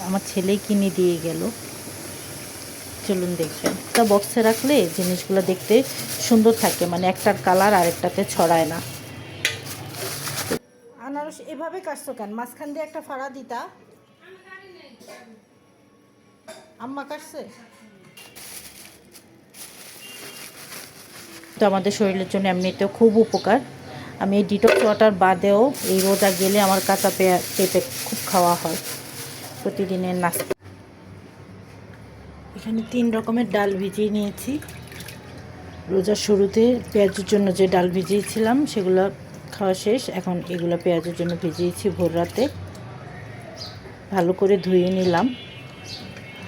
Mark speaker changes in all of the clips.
Speaker 1: আমার ছেলেই কিনে দিয়ে গেল। চলুন দেখবেন। একটা বক্সে রাখলে জিনিসগুলো দেখতে সুন্দর থাকে, মানে একটার কালার আরেকটাতে ছড়ায় না। আনারস এভাবে কাটছো কেন? মাঝখান দিয়ে একটা ফাড়া দিতা। আম্মা কাটছে। তো আমাদের শরীরের জন্য এমনিতেও খুব উপকার। আমি এই ডিটক্স ওয়াটার বাদেও এই রোজা গেলে আমার কাঁচা পেঁপে খুব খাওয়া হয় প্রতিদিনের নাস্তা। এখানে 3 রকমের ডাল ভিজিয়ে নিয়েছি। রোজার শুরুতে পেঁয়াজের জন্য যে ডাল ভিজিয়েছিলাম সেগুলো খাওয়া শেষ। এখন এগুলো পেঁয়াজের জন্য ভিজিয়েছি ভোর রাতে। ভালো করে ধুয়ে নিলাম।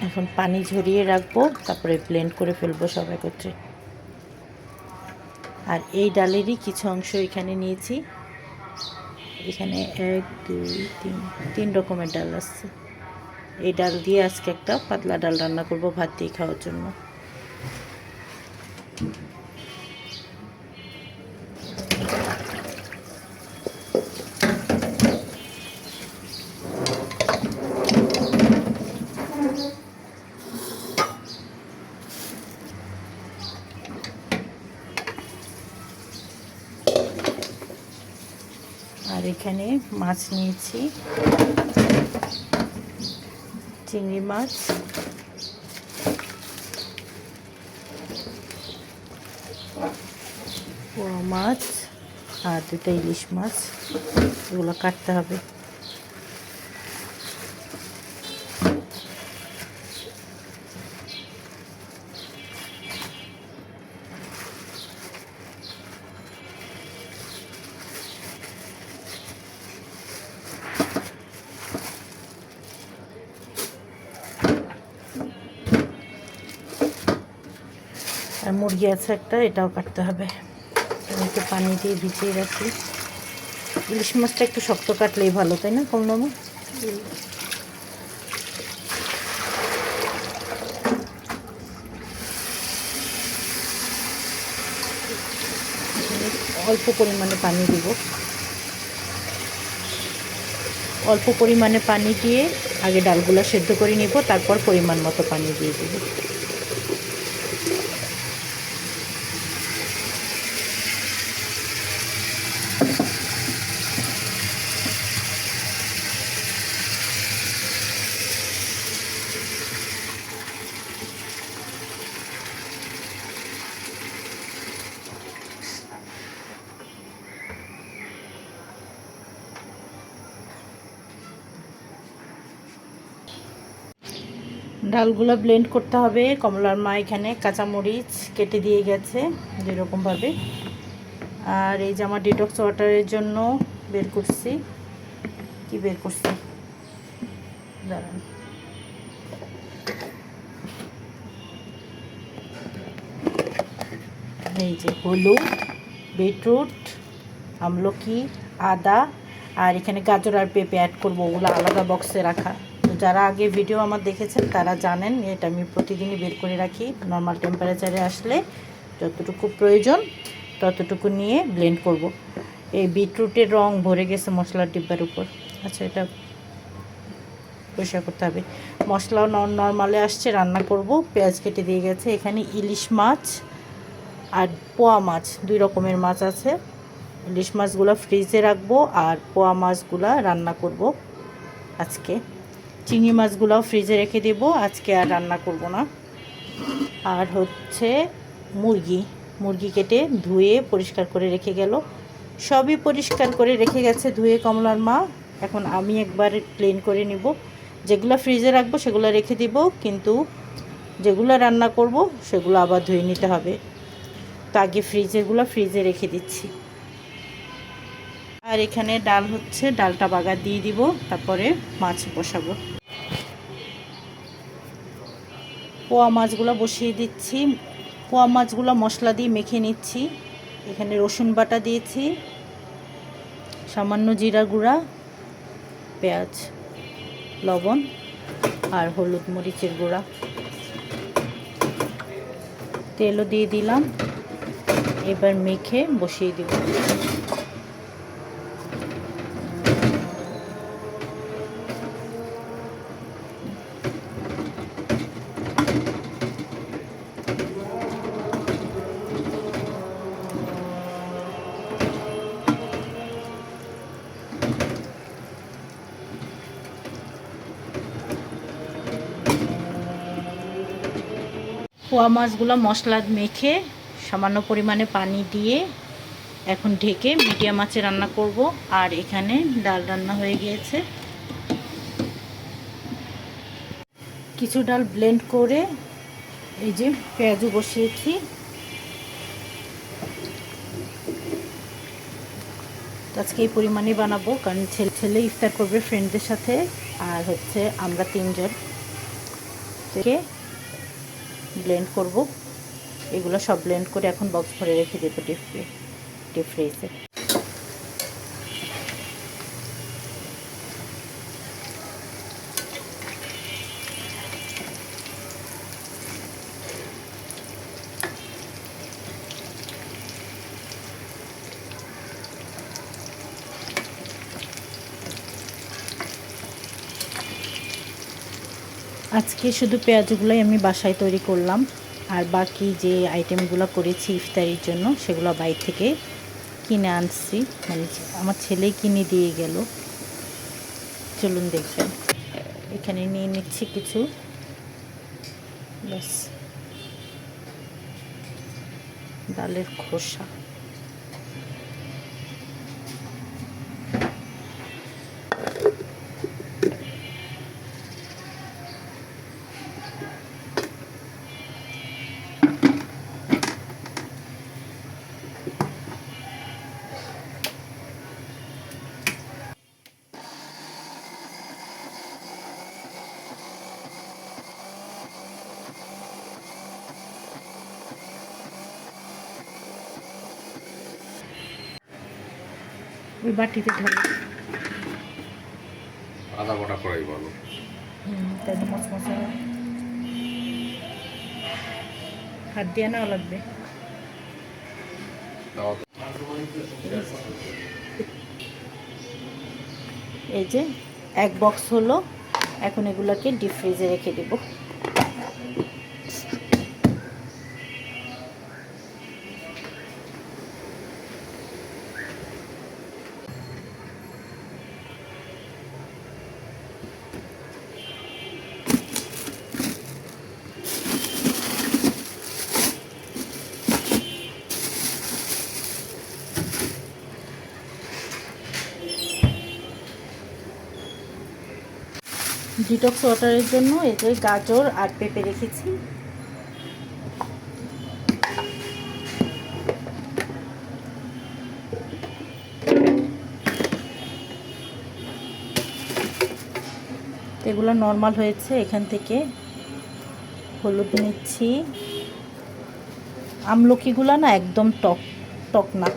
Speaker 1: এখন পানি ঝরিয়ে রাখবো, তারপরে ব্লেন্ড করে ফেলবো সব একত্রে। আর এই ডালেরই কিছু অংশ এখানে নিয়েছি। এখানে 1 2 3 রকমের ডাল আসছে। এই ডাল দিয়ে আজকে একটা পাতলা ডাল রান্না করব ভাত দিয়ে খাওয়ার জন্য। আর এখানে মাছ নিয়েছি, চিংড়ি মাছ, পোয়া মাছ আর 2টা ইলিশ মাছ। এগুলো কাটতে হবে। আর মুরগি আছে একটা, এটাও কাটতে হবে। একটু পানি দিয়ে ভিজিয়ে রাখি। ইলিশ মাছটা একটু শক্ত কাটলেই ভালো, তাই না কমলামা? অল্প পরিমাণে পানি দিব। অল্প পরিমাণে পানি দিয়ে আগে ডালগুলো সেদ্ধ করে নিব, তারপর পরিমাণ মতো পানি দিয়ে দেব। ডালগুলো ব্লেন্ড করতে হবে। কমলার মা এখানে কাঁচামরিচ কেটে দিয়ে গেছে যেরকমভাবে। আর এই যে আমার ডিটক্স ওয়াটারের জন্য বের করছি। কি বের করছি দাঁড়ান, এই যে হলুদ, বিটরুট, আমলকি, আদা আর এখানে গাজর আর পেঁপে অ্যাড করবো। ওগুলো আলাদা বক্সে রাখা। তো যারা আগে ভিডিও আমার দেখেছেন তারা জানেন এটা আমি প্রতিদিনই বের করে রাখি। নর্মাল টেম্পারেচারে আসলে যতটুকু প্রয়োজন ততটুকু নিয়ে ব্লেন্ড করব। এই বিটরুটের রং ভরে গেছে মশলার ডিব্বার উপর। আচ্ছা, এটা পরিষ্কার করতে হবে। মশলাও নর্মালে আসছে, রান্না করব। পেঁয়াজ কেটে দিয়ে গেছে। এখানে ইলিশ মাছ আর পোয়া মাছ, 2 রকমের মাছ আছে। ইলিশ মাছগুলো ফ্রিজে রাখবো আর পোয়া মাছগুলো রান্না করব আজকে। চিংড়ি মাছগুলোও ফ্রিজে রেখে দেব, আজকে আর রান্না করব না। আর হচ্ছে মুরগি কেটে ধুয়ে পরিষ্কার করে রেখে গেল। সবই পরিষ্কার করে রেখে গেছে ধুয়ে কমলার মা। এখন আমি একবার ক্লিন করে নিব। যেগুলো ফ্রিজে রাখবো সেগুলো রেখে দিব, কিন্তু যেগুলো রান্না করব সেগুলো আবার ধুয়ে নিতে হবে। তো আগে ফ্রিজেরগুলো ফ্রিজে রেখে দিচ্ছি। আর এখানে ডাল হচ্ছে, ডালটা বাগার দিয়ে দিব, তারপরে মাছ বসাবো। পোয়া মাছগুলো বসিয়ে দিচ্ছি। পোয়া মাছগুলো মশলা দিয়ে মেখে নিচ্ছি। এখানে রসুন বাটা দিয়েছি, সামান্য জিরা গুঁড়া, পেঁয়াজ, লবণ আর হলুদ মরিচের গুঁড়া। তেলও দিয়ে দিলাম। এবার মেখে বসিয়ে দিব। পোয়া মাছগুলো মশলা মেখে সামান্য পরিমাণে পানি দিয়ে এখন ঢেকে মিডিয়াম আঁচে রান্না করব। আর এখানে ডাল রান্না হয়ে গিয়েছে। কিছু ডাল ব্লেন্ড করে এই যে পেঁয়াজও বসিয়েছি। আজকে এই পরিমাণে বানাবো, কারণ ছেলে ইফতার করবে ফ্রেন্ডদের সাথে, আর হচ্ছে আমরা 3 জন থেকে ব্লেন্ড করব। এগুলো সব ব্লেন্ড করে এখন বক্স ভরে রেখে দেবো ডিপ ফ্রিজে। আজকে শুধু পেঁয়াজগুলোই আমি বাসায় তৈরি করলাম, আর বাকি যে আইটেমগুলো করেছি ইফতারির জন্য সেগুলো বাইরে থেকে কিনে আনছি, মানে আমার ছেলেই কিনে দিয়ে গেল। চলুন দেখবেন। এখানে নিয়ে নিচ্ছি কিছু ব্যাস ডালের খোসা। ওই বাটিতে ঢালো।
Speaker 2: আদা বাটা করাই ভালো।
Speaker 1: তাহলে মশলা হাত দিয়ে নেওয়া লাগবে। এই যে এক বক্স হলো, এখন এগুলোকে ডিপ ফ্রিজে রেখে দেব। ডিটক্স ওয়াটারের জন্য এই যে গাজর আর পেঁপে রেখেছি। এগুলো নর্মাল হয়েছে। এখান থেকে হলুদ নিচ্ছি। আমলকিগুলো না একদম টক টক না,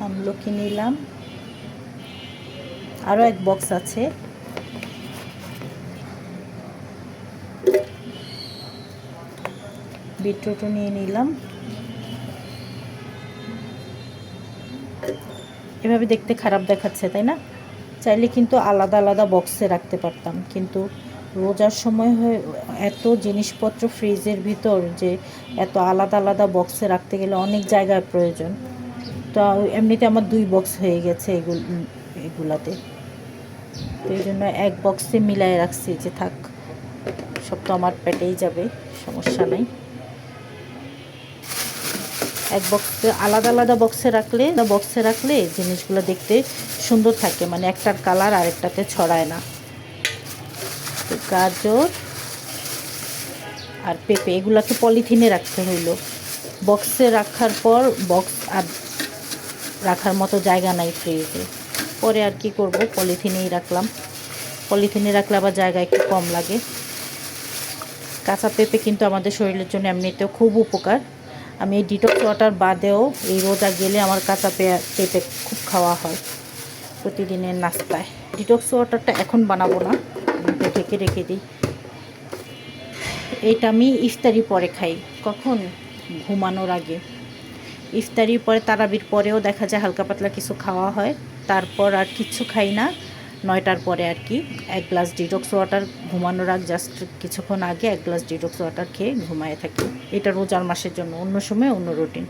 Speaker 1: আমলকি নিলাম। আরও এক বক্স আছে। বিটরুটও নিয়ে নিলাম। এভাবে দেখতে খারাপ দেখাচ্ছে, তাই না? চাইলে কিন্তু আলাদা আলাদা বক্সে রাখতে পারতাম, কিন্তু রোজার সময় এত জিনিসপত্র ফ্রিজের ভিতর যে এত আলাদা আলাদা বক্সে রাখতে গেলে অনেক জায়গার প্রয়োজন। তো এমনিতে আমার 2 বক্স হয়ে গেছে এগুলাতে। তো এই জন্য এক বক্সে মিলাই রাখছি যে থাক, সব তো আমার পেটেই যাবে, সমস্যা নাই। এক বক্সে আলাদা আলাদা বক্সে রাখলে জিনিসগুলো দেখতে সুন্দর থাকে, মানে একটার কালার আরেকটাতে ছড়ায় না। তো গাজর আর পেঁপে এগুলোকে পলিথিনে রাখতে হইলো। বক্সে রাখার পর বক্স আর রাখার মতো জায়গা নাই ফ্রিজে। পরে আর কি করব, পলিথিনেই রাখলাম। পলিথিনে রাখলে আবার জায়গা একটু কম লাগে। কাঁচা পেঁপে কিন্তু আমাদের শরীরের জন্য এমনিতেও খুব উপকার। আমি এই ডিটক্স ওয়াটার বাদেও এই রোজা গেলে আমার কাঁচা পেঁপে খুব খাওয়া হয় প্রতিদিনের নাস্তায়। ডিটক্স ওয়াটারটা এখন বানাবো না, ঢেকে রেখে দিই। এইটা আমি ইফতারি পরে খাই। কখন? ঘুমানোর আগে। ইফতারির পরে তারাবির পরেও দেখা যায় হালকা পাতলা কিছু খাওয়া হয়, তারপর আর কিচ্ছু খাই না। 9টার পরে আর কি 1 গ্লাস ডিটক্স ওয়াটার, ঘুমানোর আগে জাস্ট কিছুক্ষণ আগে 1 গ্লাস ডিটক্স ওয়াটার খেয়ে ঘুমায় থাকি। এটা রোজার মাসের জন্য, অন্য সময় অন্য রুটিন।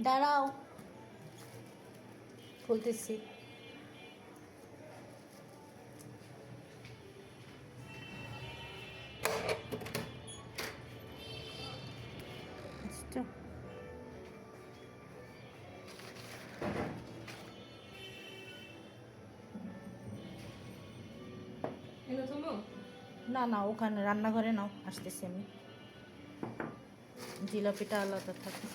Speaker 1: দাঁড়াও, খুলতেছি। আচ্ছা, না না, ওখানে রান্নাঘরে নাও, আসতেছি আমি। জিলাপিটা আলাদা থাকে।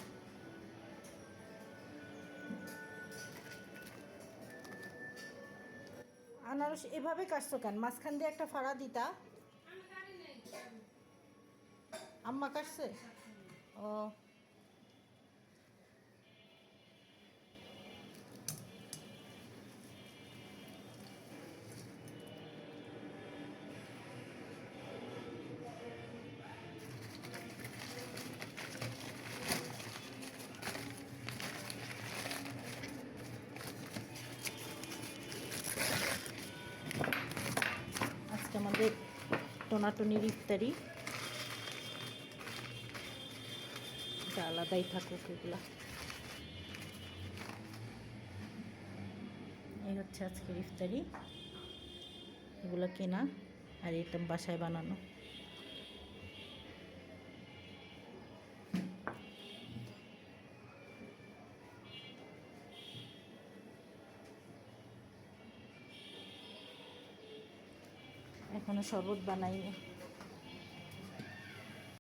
Speaker 1: আনারস এভাবে কাটছো কেন? মাঝখান দিয়ে একটা ফাড়া দিতা। আম্মা কাটছে? ও, আজকে আমাদের টোনাটুনির ইফতারি। এটা আলাদাই থাকুক এগুলা। এই হচ্ছে আজকের ইফতারি, এগুলো কেনা আর এটা বাসায় বানানো। এখনো শরবত বানাইনি।